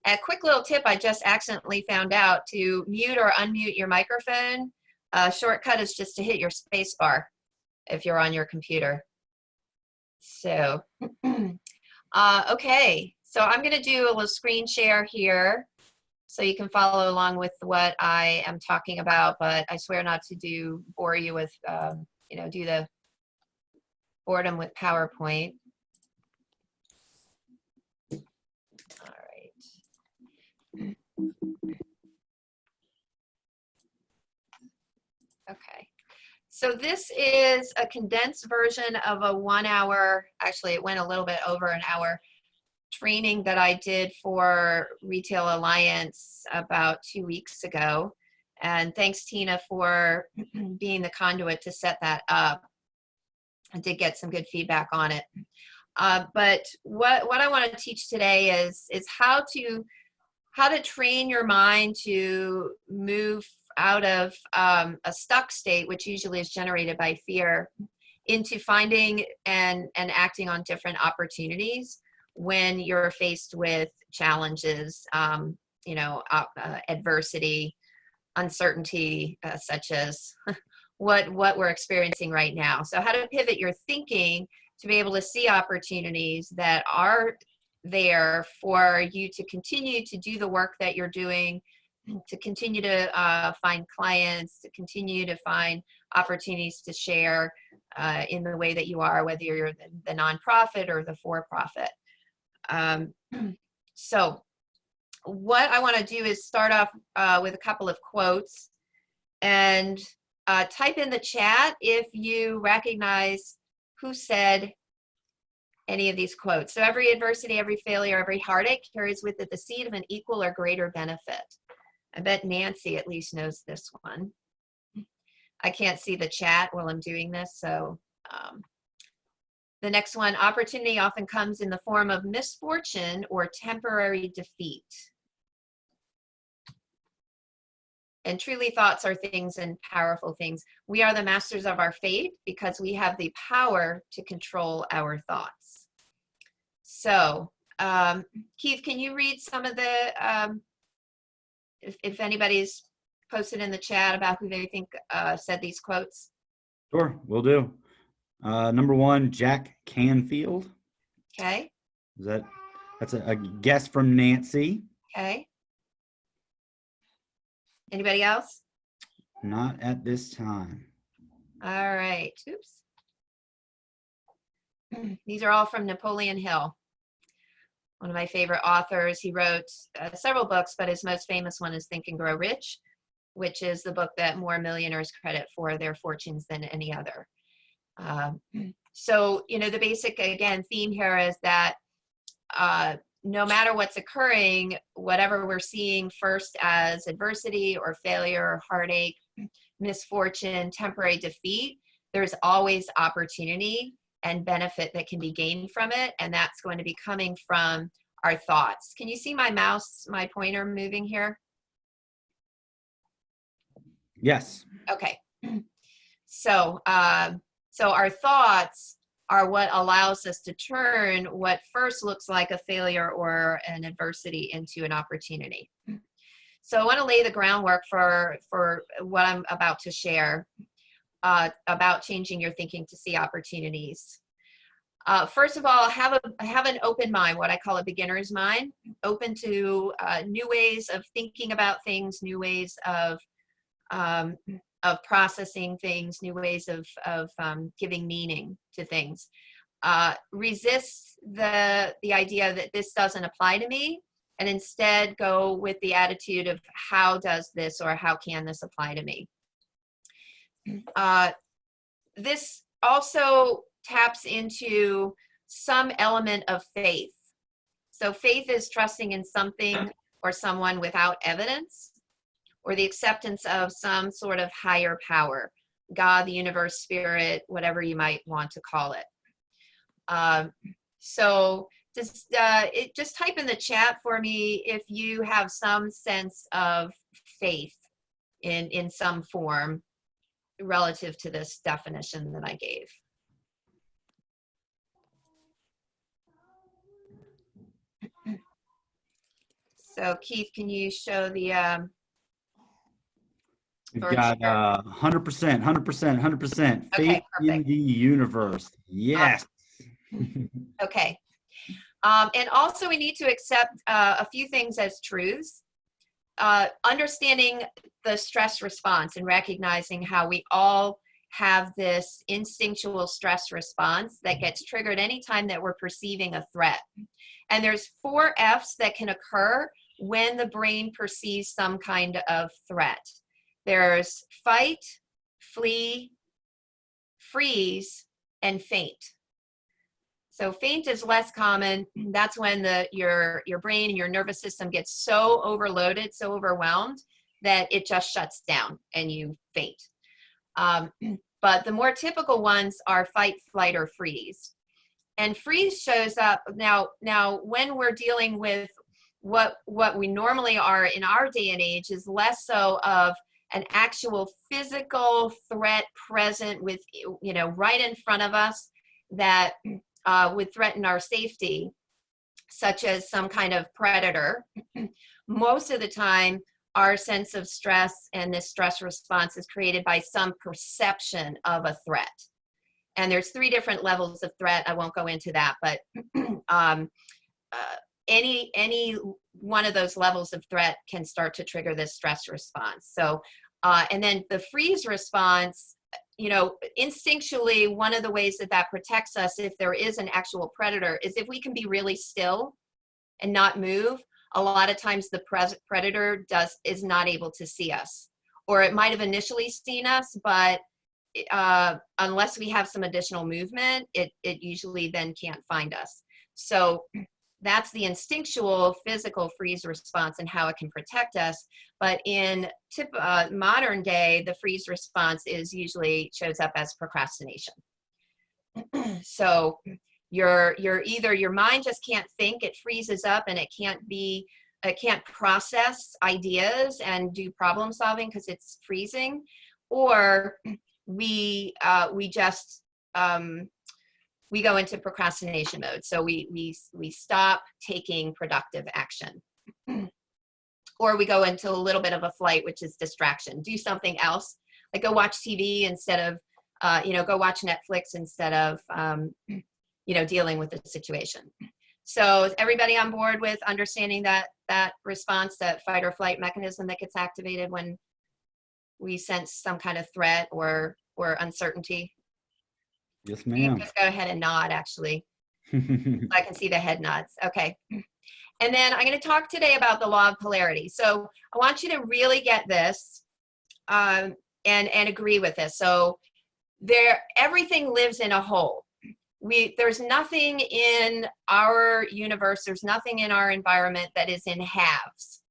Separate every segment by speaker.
Speaker 1: A quick little tip I just accidentally found out: to mute or unmute your microphone, shortcut is just to hit your space bar if you're on your computer. So, okay, so I'm going to do a little screen share here so you can follow along with what I am talking about, but I swear not to bore you with, you know, do the boredom with PowerPoint. All right. Okay. So this is a condensed version of a 1 hour, actually it went a little bit over an hour, training that I did for Retail Alliance about 2 weeks ago. And thanks, Tina, for being the conduit to set that up. I did get some good feedback on it. But what I want to teach today is how to train your mind to move out of a stuck state, which usually is generated by fear, into finding and acting on different opportunities when you're faced with challenges, you know, adversity, uncertainty, such as what we're experiencing right now. So how to pivot your thinking to be able to see opportunities that are there for you to continue to do the work that you're doing, to continue to find clients, to continue to find opportunities to share in the way that you are, whether you're the nonprofit or the for-profit. So what I want to do is start off with a couple of quotes, and type in the chat if you recognize who said any of these quotes. So every adversity, every failure, every heartache carries with it the seed of an equal or greater benefit. I bet Nancy at least knows this one. I can't see the chat while I'm doing this, so the next one: opportunity often comes in the form of misfortune or temporary defeat. And truly, thoughts are things, and powerful things. We are the masters of our fate because we have the power to control our thoughts. So, Keith, can you read some of the, if anybody's posted in the chat about who they think said these quotes?
Speaker 2: Sure, will do. Number one, Jack Canfield.
Speaker 1: Okay.
Speaker 2: That's a guess from Nancy.
Speaker 1: Okay. Anybody else?
Speaker 2: Not at this time.
Speaker 1: All right. Oops. These are all from Napoleon Hill, one of my favorite authors. He wrote several books, but his most famous one is Think and Grow Rich, which is the book that more millionaires credit for their fortunes than any other. So, you know, the basic, again, theme here is that no matter what's occurring, whatever we're seeing first as adversity or failure or heartache, misfortune, temporary defeat, there's always opportunity and benefit that can be gained from it. And that's going to be coming from our thoughts. Can you see my mouse, my pointer moving here?
Speaker 2: Yes.
Speaker 1: Okay. So, so our thoughts are what allows us to turn what first looks like a failure or an adversity into an opportunity. So I want to lay the groundwork for what I'm about to share about changing your thinking to see opportunities. First of all, have an open mind, what I call a beginner's mind, open to new ways of thinking about things, new ways of processing things, new ways of giving meaning to things. Resist the idea that this doesn't apply to me, and instead go with the attitude of how does this or how can this apply to me. This also taps into some element of faith. So faith is trusting in something or someone without evidence, or the acceptance of some sort of higher power, God, the universe, spirit, whatever you might want to call it. So just type in the chat for me if you have some sense of faith in some form relative to this definition that I gave. So Keith, can you show the
Speaker 2: We've
Speaker 1: bird
Speaker 2: got
Speaker 1: share?
Speaker 2: 100%, 100%, 100%.
Speaker 1: Okay,
Speaker 2: Faith in
Speaker 1: perfect.
Speaker 2: the universe. Yes.
Speaker 1: Awesome. Okay. And also we need to accept a few things as truths. Understanding the stress response and recognizing how we all have this instinctual stress response that gets triggered anytime that we're perceiving a threat. And there's 4 F's that can occur when the brain perceives some kind of threat. There's fight, flee, freeze, and faint. So faint is less common. That's when your brain and your nervous system gets so overloaded, so overwhelmed that it just shuts down and you faint. But the more typical ones are fight, flight, or freeze. And freeze shows up now when we're dealing with what we normally are in our day and age is less so of an actual physical threat present with, right in front of us that would threaten our safety, such as some kind of predator. Most of the time, our sense of stress and this stress response is created by some perception of a threat. And there's 3 different levels of threat. I won't go into that, but any one of those levels of threat can start to trigger this stress response. So, and then the freeze response, instinctually, one of the ways that protects us if there is an actual predator is if we can be really still and not move. A lot of times the predator is not able to see us, or it might have initially seen us, but unless we have some additional movement, it usually then can't find us. So that's the instinctual physical freeze response and how it can protect us. But in modern day, the freeze response shows up as procrastination. So your mind just can't think, it freezes up and it can't process ideas and do problem solving because it's freezing, or we go into procrastination mode. So we stop taking productive action. Or we go into a little bit of a flight, which is distraction. Do something else, like go watch TV instead of, go watch Netflix instead of, dealing with the situation. So is everybody on board with understanding that response, that fight or flight mechanism that gets activated when we sense some kind of threat or uncertainty?
Speaker 2: Yes,
Speaker 1: You
Speaker 2: ma'am.
Speaker 1: just go ahead and nod, actually. I can see the head nods. Okay. And then I'm going to talk today about the law of polarity. So I want you to really get this and agree with this. So everything lives in a whole. There's nothing in our universe, there's nothing in our environment that is in halves.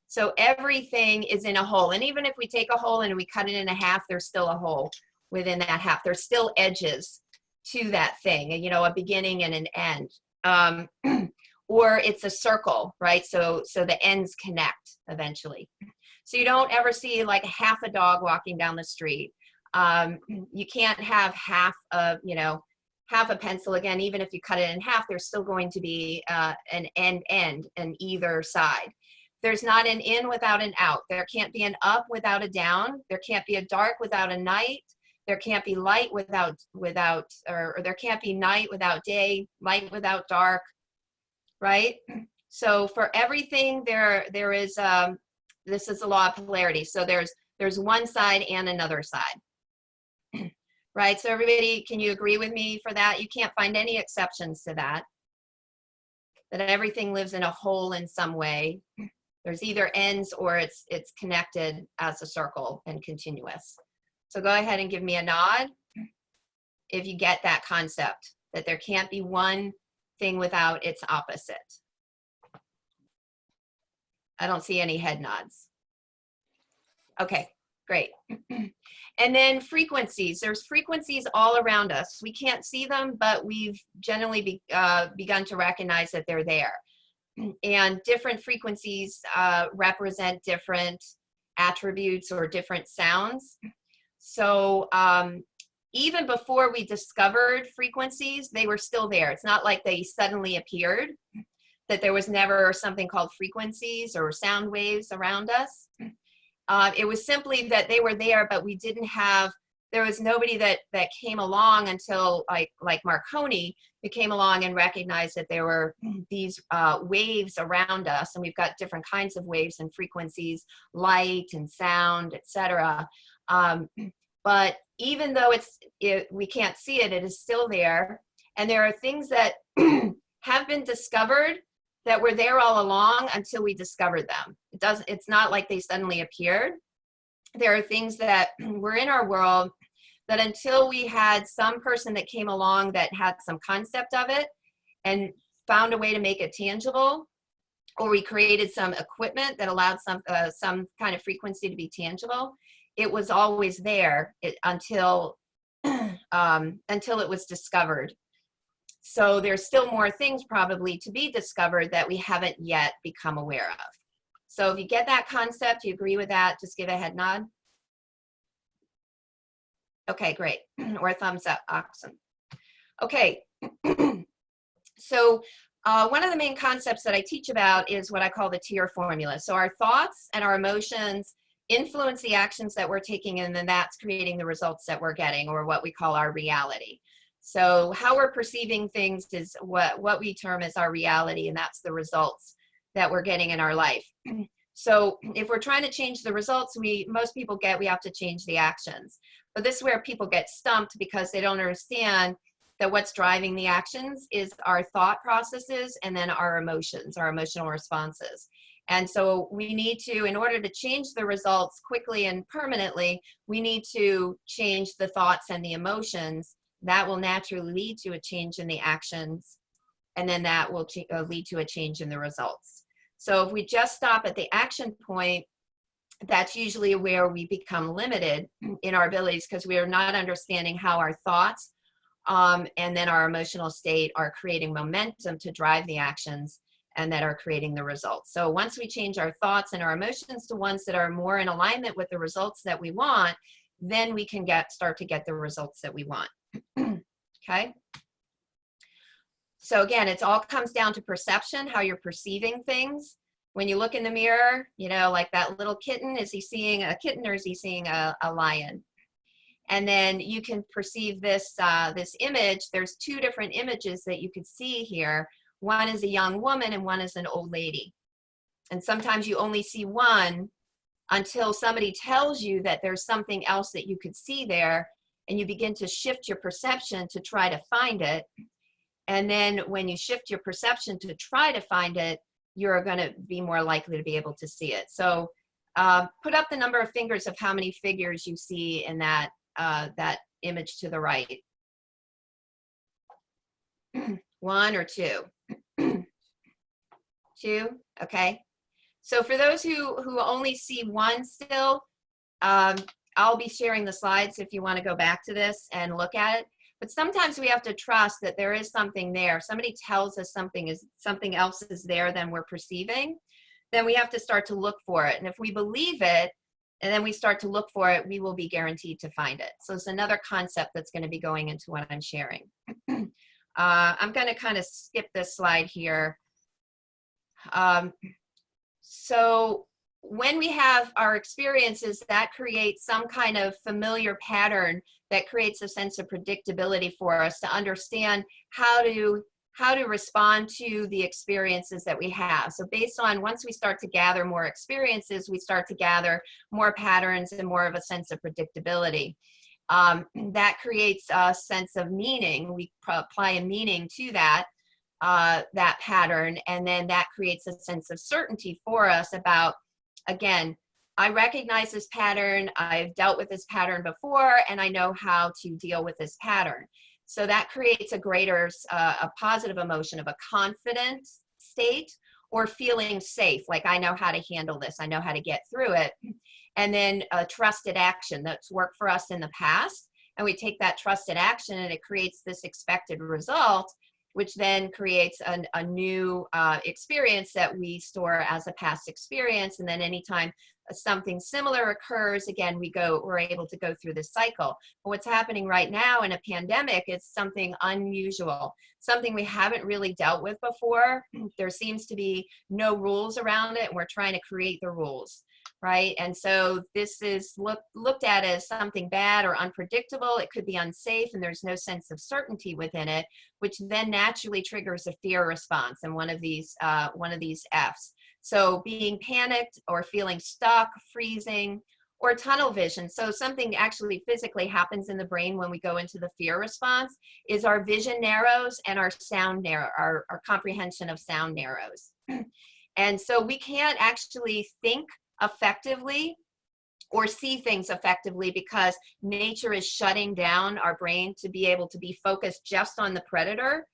Speaker 1: So everything is in a whole. And even if we take a whole and we cut it in half, there's still a hole within that half. There's still edges to that thing, a beginning and an end. Or it's a circle, right? So the ends connect eventually. So you don't ever see like half a dog walking down the street. You can't have half a pencil. Again, even if you cut it in half, there's still going to be an end on either side. There's not an in without an out. There can't be an up without a down. There can't be a dark without a night. There can't be light without, or there can't be night without day, light without dark, right? So for everything, there is, this is the law of polarity. So there's one side and another side, right? So everybody, can you agree with me for that? You can't find any exceptions to that everything lives in a whole in some way. There's either ends or it's connected as a circle and continuous. So go ahead and give me a nod if you get that concept, that there can't be one thing without its opposite. I don't see any head nods. Okay, great. And then frequencies. There's frequencies all around us. We can't see them, but we've generally begun to recognize that they're there. And different frequencies represent different attributes or different sounds. So even before we discovered frequencies, they were still there. It's not like they suddenly appeared. that there was never something called frequencies or sound waves around us. It was simply that they were there, but we didn't have, there was nobody that came along until like Marconi, who came along and recognized that there were these waves around us, and we've got different kinds of waves and frequencies, light and sound, etc. But even though we can't see it, it is still there. And there are things that have been discovered that were there all along until we discovered them. It's not like they suddenly appeared. There are things that were in our world that until we had some person that came along that had some concept of it and found a way to make it tangible, or we created some equipment that allowed some kind of frequency to be tangible, it was always there until it was discovered. So there's still more things probably to be discovered that we haven't yet become aware of. So if you get that concept, you agree with that, just give a head nod. Okay, great. Or a thumbs up. Awesome. Okay. So one of the main concepts that I teach about is what I call the tier formula. So our thoughts and our emotions influence the actions that we're taking, and then that's creating the results that we're getting, or what we call our reality. So how we're perceiving things is what we term as our reality, and that's the results that we're getting in our life. So if we're trying to change the results most people get, we have to change the actions. But this is where people get stumped, because they don't understand that what's driving the actions is our thought processes and then our emotions, our emotional responses. And so we need to, in order to change the results quickly and permanently, we need to change the thoughts and the emotions. That will naturally lead to a change in the actions, and then that will lead to a change in the results. So if we just stop at the action point, that's usually where we become limited in our abilities, because we are not understanding how our thoughts and then our emotional state are creating momentum to drive the actions and that are creating the results. So once we change our thoughts and our emotions to ones that are more in alignment with the results that we want, then we can start to get the results that we want. Okay. So again, it all comes down to perception, how you're perceiving things. When you look in the mirror, like that little kitten, is he seeing a kitten or is he seeing a lion? And then you can perceive this image. There's two different images that you could see here. One is a young woman and one is an old lady. And sometimes you only see one until somebody tells you that there's something else that you could see there, and you begin to shift your perception to try to find it. And then when you shift your perception to try to find it, you're going to be more likely to be able to see it. So put up the number of fingers of how many figures you see in that image to the right. One or two? Two? Okay. So for those who only see one still, I'll be sharing the slides if you want to go back to this and look at it. But sometimes we have to trust that there is something there. If somebody tells us something else is there than we're perceiving, then we have to start to look for it. And if we believe it, and then we start to look for it, we will be guaranteed to find it. So it's another concept that's going to be going into what I'm sharing. I'm going to kind of skip this slide here. So when we have our experiences, that creates some kind of familiar pattern that creates a sense of predictability for us to understand how to respond to the experiences that we have. So based on, once we start to gather more experiences, we start to gather more patterns and more of a sense of predictability. That creates a sense of meaning. We apply a meaning to that pattern, and then that creates a sense of certainty for us about, again, I recognize this pattern, I've dealt with this pattern before, and I know how to deal with this pattern. So that creates a greater, a positive emotion of a confident state, or feeling safe, like I know how to handle this, I know how to get through it. And then a trusted action that's worked for us in the past, and we take that trusted action and it creates this expected result. which then creates a new experience that we store as a past experience. And then anytime something similar occurs, again, we're able to go through this cycle. But what's happening right now in a pandemic is something unusual, something we haven't really dealt with before. There seems to be no rules around it, and we're trying to create the rules, right? And so this is looked at as something bad or unpredictable. It could be unsafe, and there's no sense of certainty within it, which then naturally triggers a fear response and one of these F's. So being panicked or feeling stuck, freezing, or tunnel vision. So something actually physically happens in the brain when we go into the fear response is our vision narrows and our sound our comprehension of sound narrows. And so we can't actually think effectively or see things effectively because nature is shutting down our brain to be able to be focused just on the predator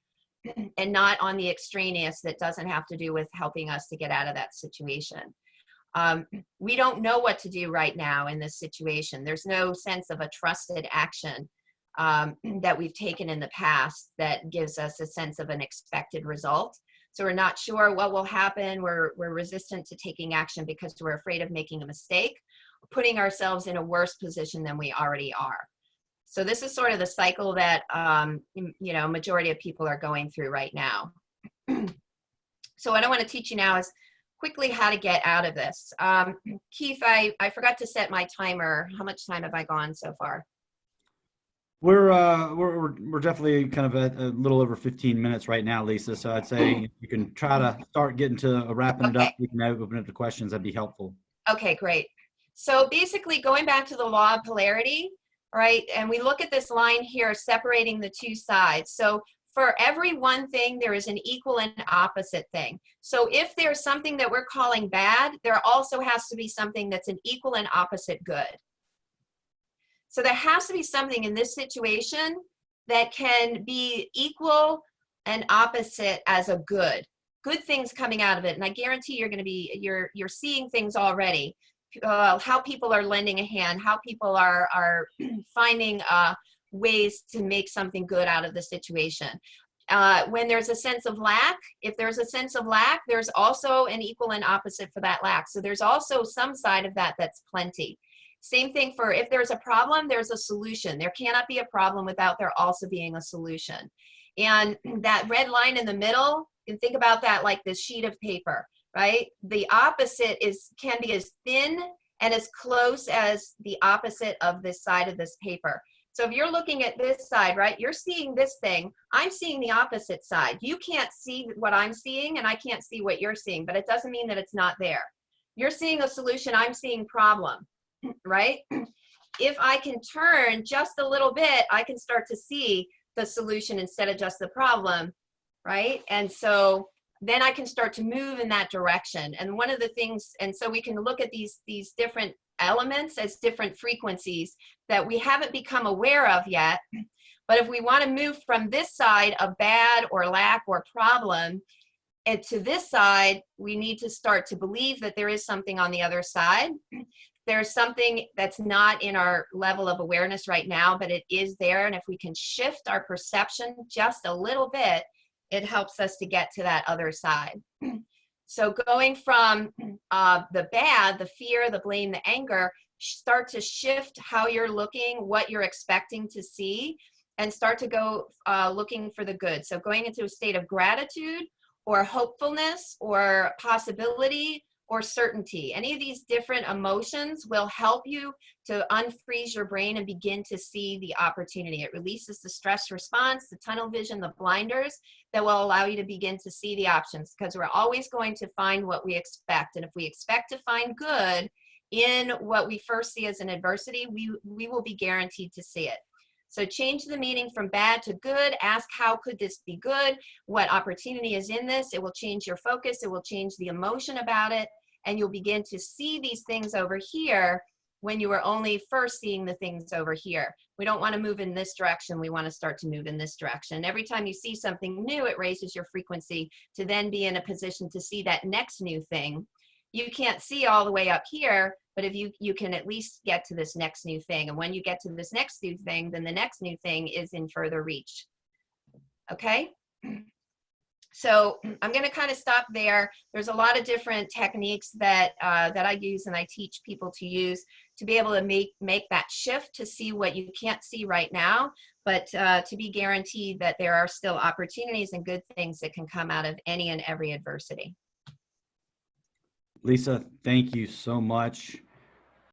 Speaker 1: and not on the extraneous that doesn't have to do with helping us to get out of that situation. We don't know what to do right now in this situation. There's no sense of a trusted action that we've taken in the past that gives us a sense of an expected result. So we're not sure what will happen. We're resistant to taking action because we're afraid of making a mistake, putting ourselves in a worse position than we already are. So this is sort of the cycle that, majority of people are going through right now. So what I want to teach you now is quickly how to get out of this. Keith, I forgot to set my timer. How much time have I gone so far?
Speaker 2: We're definitely kind of at a little over 15 minutes right now, Lisa. So I'd say you can try to start getting to wrapping it up. We can open up to questions. That'd be helpful.
Speaker 1: Okay, great. So basically going back to the law of polarity, right? And we look at this line here separating the two sides. So for every one thing, there is an equal and opposite thing. So if there's something that we're calling bad, there also has to be something that's an equal and opposite good. So there has to be something in this situation that can be equal and opposite as a good things coming out of it. And I guarantee you're going to be, you're seeing things already. How people are lending a hand, how people are finding ways to make something good out of the situation. When there's a sense of lack, if there's a sense of lack, there's also an equal and opposite for that lack. So there's also some side of that that's plenty. Same thing for if there's a problem, there's a solution. There cannot be a problem without there also being a solution. And that red line in the middle, you can think about that like this sheet of paper, right? The opposite can be as thin and as close as the opposite of this side of this paper. So if you're looking at this side, right, you're seeing this thing, I'm seeing the opposite side. You can't see what I'm seeing and I can't see what you're seeing, but it doesn't mean that it's not there. You're seeing a solution, I'm seeing problem, right? If I can turn just a little bit, I can start to see the solution instead of just the problem, right? And so then I can start to move in that direction. And one of the things, and so we can look at these different elements as different frequencies that we haven't become aware of yet. But if we want to move from this side of bad or lack or problem and to this side, we need to start to believe that there is something on the other side. There's something that's not in our level of awareness right now, but it is there. And if we can shift our perception just a little bit, it helps us to get to that other side. So going from the bad, the fear, the blame, the anger, start to shift how you're looking, what you're expecting to see, and start to go looking for the good. So going into a state of gratitude or hopefulness or possibility or certainty. Any of these different emotions will help you to unfreeze your brain and begin to see the opportunity. It releases the stress response, the tunnel vision, the blinders that will allow you to begin to see the options, because we're always going to find what we expect. And if we expect to find good in what we first see as an adversity, we will be guaranteed to see it. So change the meaning from bad to good. Ask, how could this be good? What opportunity is in this? It will change your focus. It will change the emotion about it. And you'll begin to see these things over here when you were only first seeing the things over here. We don't want to move in this direction. We want to start to move in this direction. Every time you see something new, it raises your frequency to then be in a position to see that next new thing. You can't see all the way up here, but if you can at least get to this next new thing. And when you get to this next new thing, then the next new thing is in further reach. Okay? So I'm going to kind of stop there. There's a lot of different techniques that that I use and I teach people to use to be able to make that shift to see what you can't see right now, but to be guaranteed that there are still opportunities and good things that can come out of any and every adversity.
Speaker 2: Lisa, thank you so much.